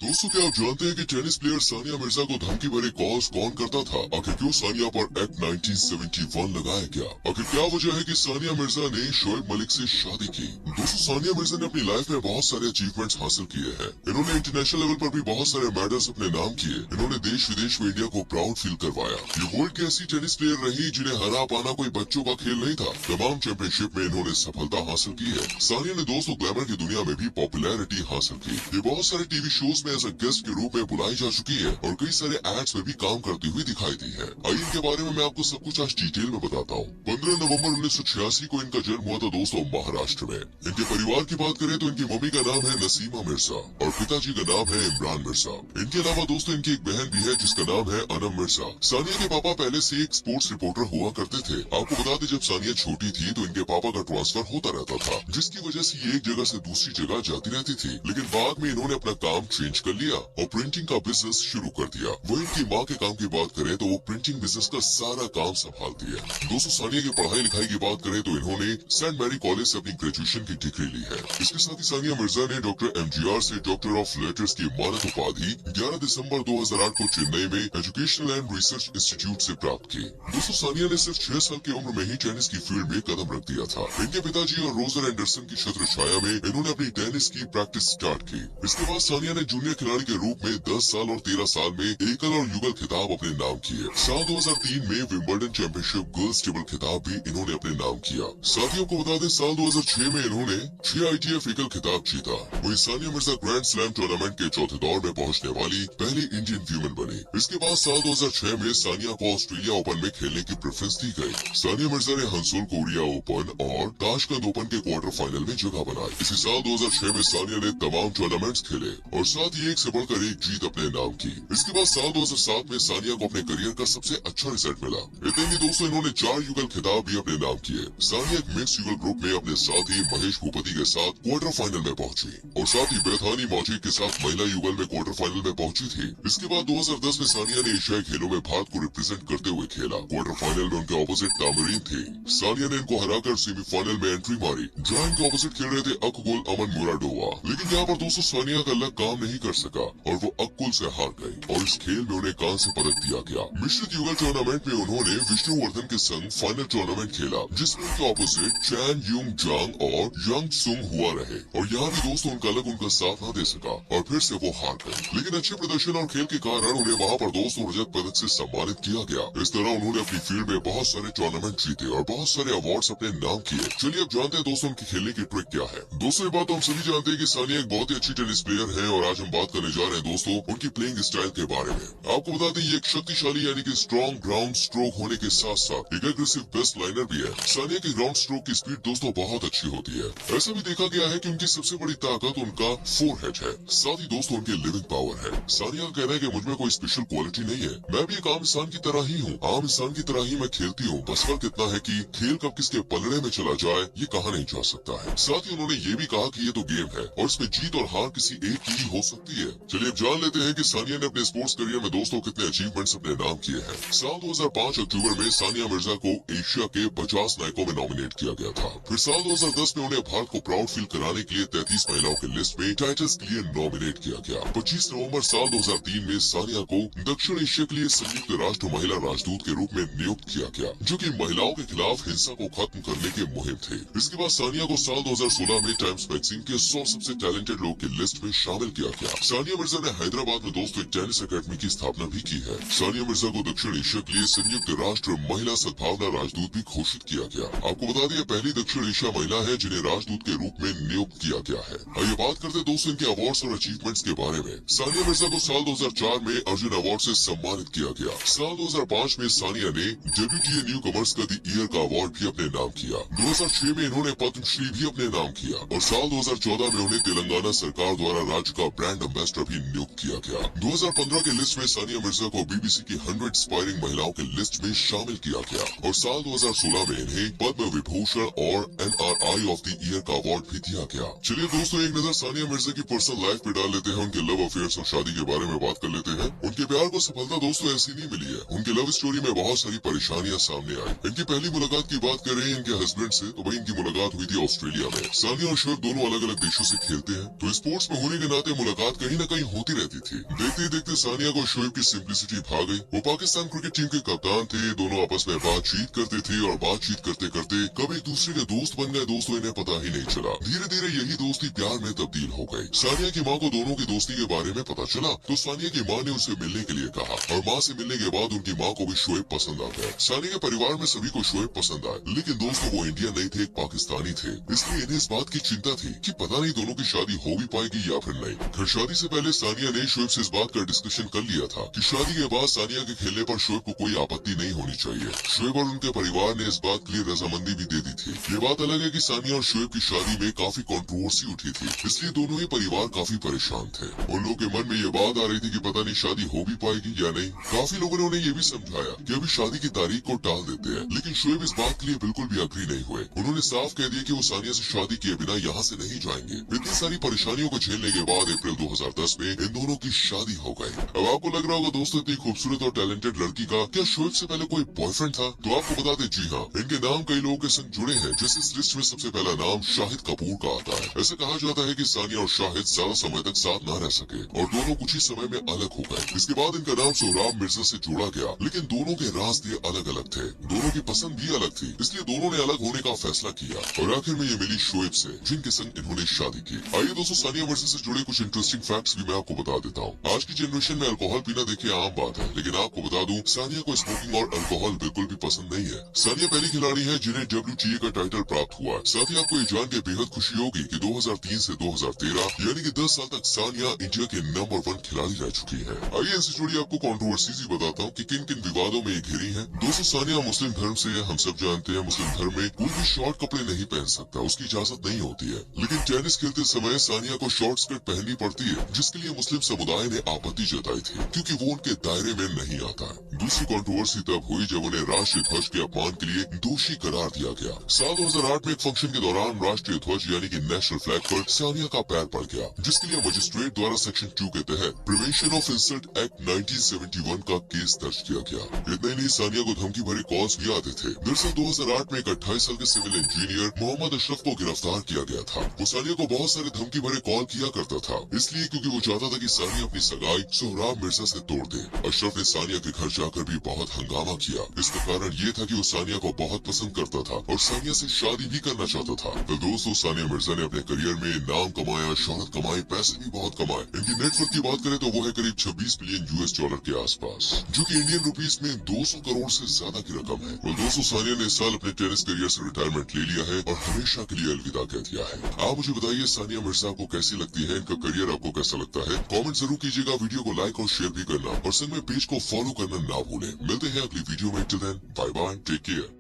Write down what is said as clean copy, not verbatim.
दोस्तों, क्या आप जानते हैं कि टेनिस प्लेयर सानिया मिर्जा को धमकी भरे कॉल्स कौन करता था? आखिर क्यों सानिया पर एक्ट 1971 लगाया गया? आखिर क्या वजह है कि सानिया मिर्जा ने शोएब मलिक से शादी की? दोस्तों, सानिया मिर्जा ने अपनी लाइफ में बहुत सारे अचीवमेंट्स हासिल किए हैं। इन्होंने इंटरनेशनल लेवल पर भी बहुत सारे मेडल्स अपने नाम किए। इन्होंने देश विदेश में इंडिया को प्राउड फील करवाया। ये वर्ल्ड की ऐसी टेनिस प्लेयर रही जिन्हें हरा पाना कोई बच्चों का खेल नहीं था। तमाम चैंपियनशिप में इन्होंने सफलता हासिल की है। सानिया ने दोस्तों ग्लैमर की दुनिया में भी पॉपुलैरिटी हासिल की। ये बहुत सारे टीवी शोज में एज अ गेस्ट के रूप में बुलाई जा चुकी है और कई सारे एड्स में भी काम करती हुई दिखाई दी है। आइए इनके बारे में मैं आपको सब कुछ आज डिटेल में बताता हूँ। 15 नवंबर 1986 को इनका जन्म हुआ था दोस्तों महाराष्ट्र में। इनके परिवार की बात करें तो इनकी मम्मी का नाम है नसीमा मिर्जा और पिताजी का नाम है इमरान मिर्जा। इनके अलावा दोस्तों इनकी एक बहन भी है जिसका नाम है अनम मिर्जा। सानिया के पापा पहले से एक स्पोर्ट्स रिपोर्टर हुआ करते थे। आपको बता दें, जब सानिया छोटी थी तो इनके पापा का ट्रांसफर होता रहता था, जिसकी वजह से ये एक जगह से दूसरी जगह जाती रहती थी। लेकिन बाद में इन्होंने अपना काम चेंज कर लिया और प्रिंटिंग का बिजनेस शुरू कर दिया। वही इनकी माँ के काम की बात करें तो वो प्रिंटिंग बिजनेस का सारा काम संभालती है। दोस्तों, सानिया की पढ़ाई लिखाई की बात करें तो इन्होंने सेंट मैरी कॉलेज से अपनी ग्रेजुएशन की डिग्री ली है। इसके साथ ही सानिया मिर्जा ने डॉक्टर एमजीआर से डॉक्टर ऑफ लेटर्स की मानद उपाधि 11 दिसंबर 2008 को चेन्नई में एजुकेशनल एंड रिसर्च इंस्टीट्यूट से प्राप्त की। दोस्तों, सानिया ने सिर्फ 6 साल की उम्र में ही टेनिस की फील्ड में कदम रख दिया था। इनके पिताजी और रोजर एंडरसन की छत्र छाया में इन्होंने अपनी टेनिस की प्रैक्टिस स्टार्ट की। इसके बाद सानिया ने जूनियर खिलाड़ी के रूप में 10 साल और 13 साल में एकल और युगल खिताब अपने नाम किए। साल 2003 में विंबलडन चैंपियनशिप गर्ल्स टेबल खिताब भी इन्होंने अपने नाम किया। साथियों को बता दें, साल 2006 में इन्होंने 6 ITF एकल खिताब जीता। वहीं Sania Mirza grand slam tournament के चौथे दौर में पहुंचने वाली पहली इंडियन वीमेन बनी। इसके बाद साल 2006 में सानिया को ऑस्ट्रेलिया ओपन में खेलने की प्रेफरेंस दी गई। सानिया मिर्जा ने हंसुल कोरिया ओपन और ताशकंद ओपन के क्वार्टर फाइनल में जगह बनाई। इसी साल 2006 में सानिया ने तमाम टूर्नामेंट्स खेले और साथ ही एक से बढ़कर एक जीत अपने नाम की। इसके बाद साल 2007 में सानिया को अपने करियर का सबसे अच्छा रिजल्ट मिला। इतने ही दोस्तों इन्होंने 4 युगल खिताब भी अपने नाम किए। सानिया एक मिक्स युगल ग्रुप में अपने साथी महेश भूपति के साथ क्वार्टर फाइनल में पहुंची और साथ ही बैथानी मौजिक के साथ महिला युगल में क्वार्टर फाइनल में पहुंची थी। इसके बाद 2010 में सानिया ने एशियाई खेलों में भारत को रिप्रेजेंट करते हुए खेला। क्वार्टर फाइनल में उनके ऑपोजिट तामरीन थे। सानिया ने इनको हराकर सेमीफाइनल में एंट्री मारी, जहाँ इनके ऑपोजिट खेल रहे थे अकगुल अमन मुराडोवा। लेकिन यहाँ पर दोस्तों सानिया का लक काम नहीं कर सका और वो अकगुल से हार गई और इस खेल में उन्हें कांस्य पदक दिया गया। मिश्रित युगल टूर्नामेंट में उन्होंने विष्णुवर्धन के संग फाइनल टूर्नामेंट खेला, जिसमें उनके ऑपोजिट चैन यूंग जांग और यंग सुंग हुआ रहे और यहाँ भी दोस्तों उनका लक उनका साथ न दे सका और फिर से वो हार गए। लेकिन अच्छे प्रदर्शन और खेल के कारण उन्हें वहाँ पर दोस्तों रजत पदक से सम्मानित किया गया। इस तरह उन्होंने अपनी फील्ड में बहुत सारे टूर्नामेंट जीते और बहुत सारे अवार्ड्स अपने नाम किए। चलिए अब जानते हैं दोस्तों उनकी खेलने की ट्रिक क्या है। दोस्तों, ये बात तो हम सभी जानते हैं कि सानिया एक बहुत ही अच्छी टेनिस प्लेयर है और आज हम बात करने जा रहे हैं दोस्तों उनकी प्लेइंग स्टाइल के बारे में। आपको बता दें, ये एक शक्तिशाली यानी कि स्ट्रॉन्ग ग्राउंड स्ट्रोक होने के साथ साथ एक एग्रेसिव बेस्ट लाइनर भी है। सानिया की ग्राउंड स्ट्रोक की स्पीड दोस्तों बहुत अच्छी होती है। ऐसा भी देखा गया है कि उनकी सबसे बड़ी ताकत उनका फोरहेड है। साथ ही दोस्तों उनकी लिविंग पावर है। सानिया का कहना है कि मुझ में कोई स्पेशल क्वालिटी नहीं है, मैं भी एक आम इंसान की तरह ही हूँ, आम इंसान की तरह ही मैं खेलती हूँ। बस फर्क इतना है कि खेल कब किसके पलड़े में चला जाए ये कहा नहीं जा सकता है। साथ ही उन्होंने ये भी कहा कि ये तो गेम है और इसमें जीत और हार किसी एक की ही हो सकती है। चलिए अब जान लेते हैं कि सानिया ने अपने स्पोर्ट्स करियर में दोस्तों कितने अचीवमेंट्स अपने नाम किए हैं। साल 2005 अक्टूबर में सानिया मिर्जा को एशिया के 50 नायकों में नॉमिनेट किया गया था। फिर साल 2010 में उन्हें भारत को प्राउड फील कराने के लिए 33 महिलाओं की लिस्ट में टाइटल्स के लिए नॉमिनेट किया गया। 25 नवंबर साल 2003 में सानिया को दक्षिण एशिया के लिए संयुक्त राष्ट्र महिला राजदूत के रूप में नियुक्त किया गया, जो कि महिलाओं के खिलाफ हिंसा को खत्म करने की मुहिम थे। इसके बाद सानिया को साल 2016 में टाइम्स मैगजीन के 100 सबसे टैलेंटेड लोग की लिस्ट में शामिल किया गया। सानिया मिर्जा ने हैदराबाद में दोस्तों एक टेनिस अकेडमी की स्थापना भी की है। सानिया मिर्जा को दक्षिण एशिया के लिए संयुक्त राष्ट्र महिला सद्भावना राजदूत भी घोषित किया गया। आपको बता दें, पहली दक्षिण एशिया महिला है जिन्हें राजदूत के रूप में नियुक्त किया गया है। आइए बात करते हैं दोस्तों इनके अवार्ड्स और अचीवमेंट्स के बारे में। सानिया मिर्जा को साल 2004 में अर्जुन अवार्ड से सम्मानित किया गया। साल 2005 में सानिया ने WTA न्यू कमर्स का द ईयर का अवार्ड भी अपने नाम किया। 2006 में इन्होंने पद्मश्री भी अपने नाम किया और साल 2014 में उन्हें तेलंगाना सरकार द्वारा राज्य का ब्रांड एम्बेसडर भी नियुक्त किया गया। 2015 के लिस्ट में सानिया मिर्जा को BBC की 100 इंस्पायरिंग महिलाओं के लिस्ट में शामिल किया गया और साल 2016 में इन्हें पद्म विभूषण और NRI ऑफ द ईयर का अवार्ड भी दिया गया। चलिए दोस्तों एक नजर सानिया मिर्जा की पर्सनल लाइफ पे डाल लेते हैं। उनके लव अफेयर्स और शादी के बारे में बात कर लेते हैं। उनके प्यार को सफलता दोस्तों ऐसी नहीं मिली है। उनकी लव स्टोरी में बहुत सारी परेशानियां सामने आई। इनकी पहली मुलाकात की बात करें इनके हस्बैंड से तो वही इनकी मुलाकात हुई थी ऑस्ट्रेलिया में। सानिया और शोएब दोनों अलग अलग देशों से खेलते हैं, तो स्पोर्ट्स में होने के नाते मुलाकात बात कहीं न कहीं होती रहती थी। देखते ही देखते सानिया को शोएब की सिंप्लिसिटी भा गई। वो पाकिस्तान क्रिकेट टीम के कप्तान थे, दोनों आपस में बातचीत करते थे और बातचीत करते करते कब एक दूसरे के दोस्त बन गए दोस्तों इन्हें पता ही नहीं चला। धीरे धीरे यही दोस्ती प्यार में तब्दील हो गई। सानिया की माँ को दोनों की दोस्ती के बारे में पता चला तो सानिया की माँ ने उनसे मिलने के लिए कहा और माँ से मिलने के बाद उनकी माँ को भी शोएब पसंद आ गया। सानिया के परिवार में सभी को शोएब पसंद आए, लेकिन दोस्तों वो इंडियन नहीं थे, एक पाकिस्तानी थे। इसलिए इन्हें इस बात की चिंता थी कि पता नहीं दोनों की शादी हो भी पाएगी या फिर नहीं। खैर शादी से पहले सानिया ने शोएब से इस बात का डिस्कशन कर लिया था कि शादी के बाद सानिया के खेलने पर शोएब को कोई आपत्ति नहीं होनी चाहिए। शोएब और उनके परिवार ने इस बात के लिए रजामंदी भी दे दी थी। ये बात अलग है कि सानिया और शोएब की शादी में काफी कंट्रोवर्सी उठी थी, इसलिए दोनों ही परिवार काफी परेशान थे। उन लोगों के मन में ये बात आ रही थी कि पता नहीं शादी हो भी पाएगी या नहीं। काफी लोगों ने उन्हें ये भी समझाया कि अभी शादी की तारीख को टाल देते हैं, लेकिन शोएब इस बात के लिए बिल्कुल भी अग्री नहीं हुए। उन्होंने साफ कह दिया कि वो सानिया से शादी किए बिना यहाँ से नहीं जाएंगे। इतनी सारी परेशानियों को झेलने के बाद अप्रैल 2010 में इन दोनों की शादी हो गई। अब आपको लग रहा होगा दोस्तों इतनी खूबसूरत और टैलेंटेड लड़की का क्या शोएब से पहले कोई बॉयफ्रेंड था? तो आपको बता दें, जी हाँ, इनके नाम कई लोगों के संग जुड़े हैं। जैसे इस लिस्ट में सबसे पहला नाम शाहिद कपूर का आता है। ऐसे कहा जाता है कि सानिया और शाहिद ज्यादा समय तक साथ न रह सके और दोनों कुछ ही समय में अलग हो गए। इसके बाद इनका नाम सोहराब मिर्जा से जोड़ा गया, लेकिन दोनों के रास्ते अलग अलग थे। दोनों की पसंद भी अलग थी, इसलिए दोनों ने अलग होने का फैसला किया और आखिर में ये मिली शोएब से, जिनके संग इन्होंने शादी की। आइए दोस्तों, सानिया मिर्जा से जुड़े कुछ इंटरेस्टिंग फैक्ट्स भी मैं आपको बता देता हूँ। आज की जनरेशन में अल्कोहल पीना देखिए आम बात है, लेकिन आपको बता दूं सानिया को स्मोकिंग और अल्कोहल बिल्कुल भी पसंद नहीं है। सानिया पहली खिलाड़ी है जिन्हें WTA का टाइटल प्राप्त हुआ। साथ ही आपको ये जान के बेहद खुशी होगी कि 2003 से 2013 यानी कि 10 साल तक सानिया इंडिया के नंबर 1 खिलाड़ी रह चुकी है। आइए इनसे जुड़ी आपको कंट्रोवर्सीज बताता हूँ कि किन किन विवादों में ये घिरी है। दोस्तों सानिया मुस्लिम धर्म से है, हम सब जानते हैं मुस्लिम धर्म में कोई भी शॉर्ट कपड़े नहीं पहन सकता, उसकी इजाजत नहीं होती है। लेकिन टेनिस खेलते समय सानिया को शॉर्ट स्कर्ट पहननी पड़ती है, जिसके लिए मुस्लिम समुदाय ने आपत्ति जताई थी क्योंकि वो उनके दायरे में नहीं आता है। दूसरी कंट्रोवर्सी तब हुई जब उन्हें राष्ट्रीय ध्वज के अपमान के लिए दोषी करार दिया गया। साल 2008 में एक फंक्शन के दौरान राष्ट्रीय ध्वज यानी कि नेशनल फ्लैग पर सानिया का पैर पड़ गया, जिसके लिए मजिस्ट्रेट द्वारा सेक्शन 2 के तहत प्रिवेंशन ऑफ इंसल्ट एक्ट 1971 का केस दर्ज किया गया। इतना ही नहीं, सानिया को धमकी भरे कॉल्स भी आते थे। दरअसल 2008 में एक 28 साल के सिविल इंजीनियर मोहम्मद अशरफ को गिरफ्तार किया गया था। वो सानिया को बहुत सारे धमकी भरे कॉल किया करता था, इसलिए क्योंकि वो चाहता था कि सानिया अपनी सगाई सोहराब मिर्जा से तोड़ दे। अशरफ ने सानिया के घर जाकर भी बहुत हंगामा किया। इसका कारण ये था कि वो सानिया को बहुत पसंद करता था और सानिया से शादी भी करना चाहता था। तो दोस्तों सानिया मिर्जा ने अपने करियर में नाम कमाया, शोहरत कमाई, पैसे भी बहुत कमाए। इनकी नेटवर्थ की बात करें तो वो है करीब 26 बिलियन US डॉलर के आसपास, जो कि इंडियन रुपीस में 200 करोड़ से ज्यादा की रकम है। और दोस्तों सानिया ने इस साल अपने टेनिस करियर से रिटायरमेंट ले लिया है और हमेशा के लिए अलविदा कह दिया है। आप मुझे बताइए सानिया मिर्जा को कैसी लगती है, इनका करियर आपको कैसा लगता है? कमेंट जरूर कीजिएगा, वीडियो को लाइक और शेयर भी करना और संग में पेज को फॉलो करना ना भूलें। मिलते हैं अगली वीडियो में, till then bye bye, take care.